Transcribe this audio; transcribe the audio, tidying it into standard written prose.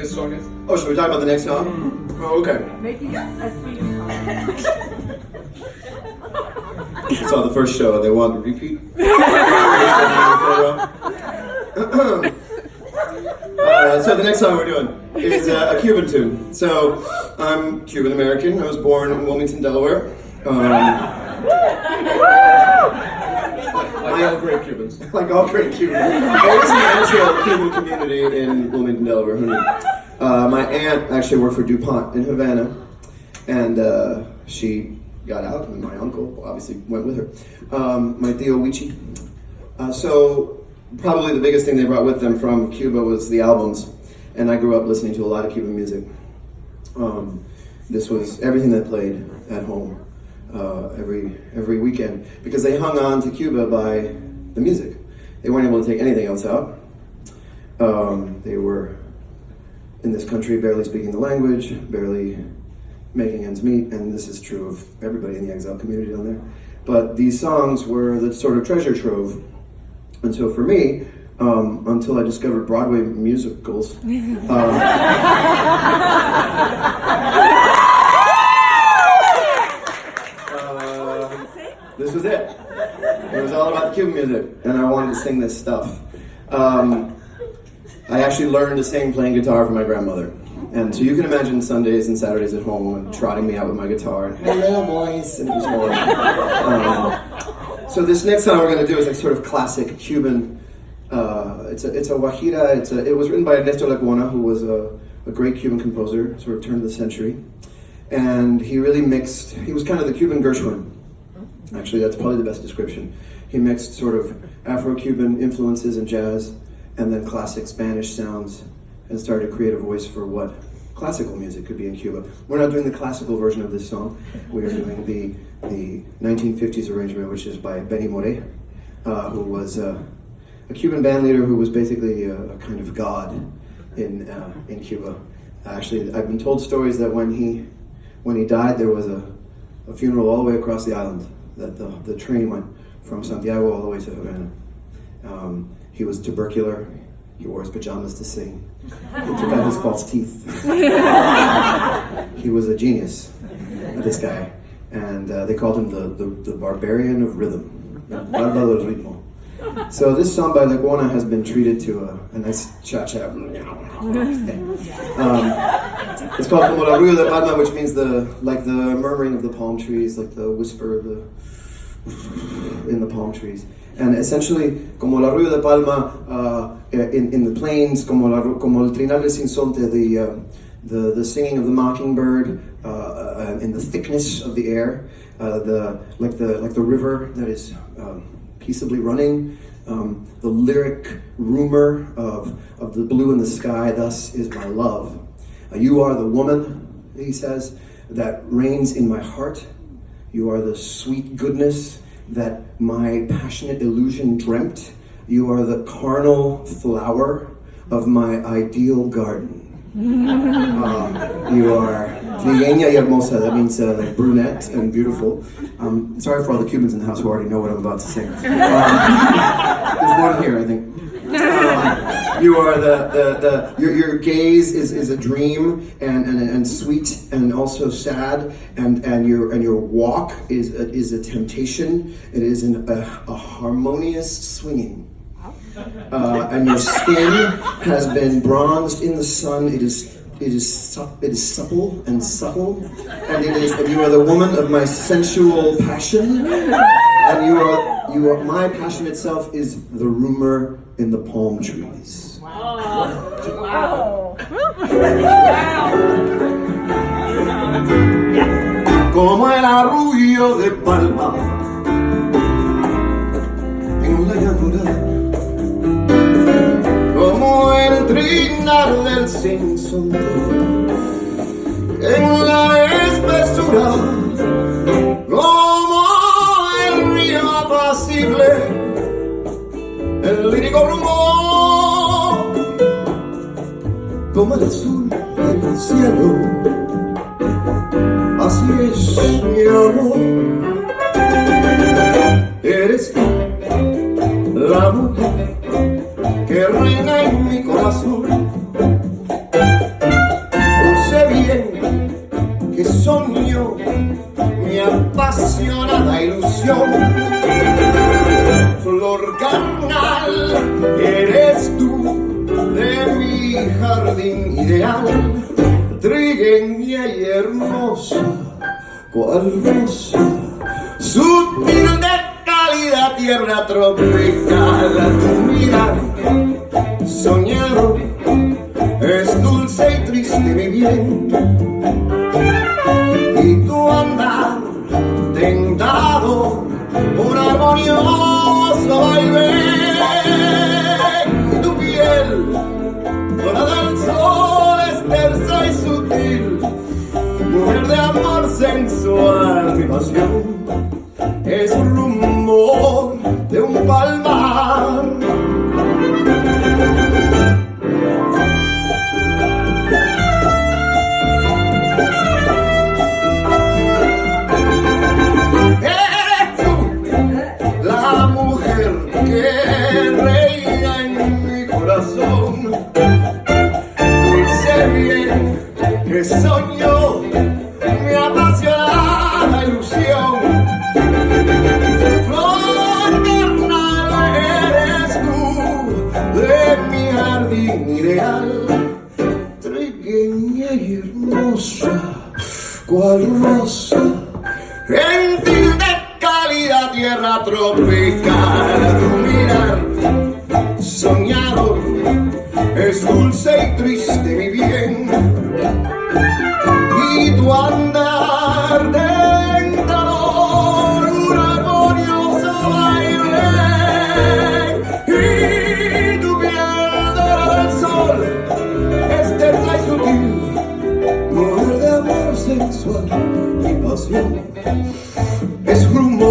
this song is? Oh, should we talk about the next song? Oh, okay. Making a sweet Saw the first show. They want to repeat. So the next song we're doing is a Cuban tune. So I'm Cuban American. I was born in Wilmington, Delaware. Like all great Cubans. Like all great Cubans. There is an actual Cuban community in Wilmington, Delaware. Who knew? My aunt actually worked for DuPont in Havana, and she got out, and my uncle obviously went with her. My tío Wichi. So probably the biggest thing they brought with them from Cuba was the albums, and I grew up listening to a lot of Cuban music. This was everything that played at home every weekend, because they hung on to Cuba by the music. They weren't able to take anything else out. They were in this country barely speaking the language, barely making ends meet, and this is true of everybody in the exile community down there. But these songs were the sort of treasure trove. And so for me, until I discovered Broadway musicals, this was it. It was all about the Cuban music, and I wanted to sing this stuff. I actually learned to sing playing guitar from my grandmother. And so you can imagine Sundays and Saturdays at home and trotting me out with my guitar and hello boys, and it was horrible. So this next song we're going to do is like sort of classic Cuban. It's a guajira. It was written by Ernesto Lecuona, who was a great Cuban composer, sort of turn of the century. And he really mixed. He was kind of the Cuban Gershwin. Actually, that's probably the best description. He mixed sort of Afro-Cuban influences and jazz, and then classic Spanish sounds, and started to create a voice for what classical music could be in Cuba. We're not doing the classical version of this song. We are doing the 1950s arrangement, which is by Benny Moré, who was a Cuban band leader who was basically a kind of god in Cuba. Actually, I've been told stories that when he died, there was a funeral all the way across the island. That the train went from Santiago all the way to Havana. He was tubercular. He wore his pajamas to sing. He took out his false teeth. He was a genius, this guy. And they called him the barbarian of rhythm. Barba del ritmo. So this song by Lecuona has been treated to a nice cha-cha. It's called Como el Arrullo de Palmas, which means like the murmuring of the palm trees, like the whisper in the palm trees. And essentially, como el Arrullo de Palma in the plains, como el trinar del sinsonte, the singing of the mockingbird in the thickness of the air, like the river that is peaceably running, the lyric rumor of the blue in the sky. Thus is my love. You are the woman, he says, that reigns in my heart. You are the sweet goodness that my passionate illusion dreamt. You are the carnal flower of my ideal garden. You are trigueña y hermosa. That means like brunette and beautiful. Sorry for all the Cubans in the house who already know what I'm about to sing. There's one here, I think. You are your gaze is a dream and sweet and also sad, and your walk is a temptation. It is a harmonious swinging. And your skin has been bronzed in the sun. It is supple and subtle, and you are the woman of my sensual passion, and you are my passion itself is the rumor in the palm trees. Wow. Como el arrullo de Palmas en la llanura, como el trinar del sinsonte en la espesura, como el río apacible, el lírico rumor, como el azul del cielo. Así es mi amor, eres tú la mujer que reina en mi corazón. jardín ideal, trigueña y hermosa, cual rosa, sutil de cálida tierra tropical. Tu mirar soñado es dulce y triste mi bien, y tu andar tentado un armonioso vaivén. Tu piel dorada al sol es tersa y sutil, mujer de amor sensual, mi pasión es un rumor de un palmar. Eres tú la mujer que reina en mi corazón, dulce bien que soñó mi apasionada ilusión. Flor carnal eres tú de mi jardín ideal, trigueña y hermosa, cual rosa, gentil de cálida tierra tropical. Tu mirar soñado es dulce y triste mi bien, y tu andar tentador un armonioso vaivén, y tu piel dorada al sol es tersa y sutil, mujer de amor sensual, mi pasión es rumor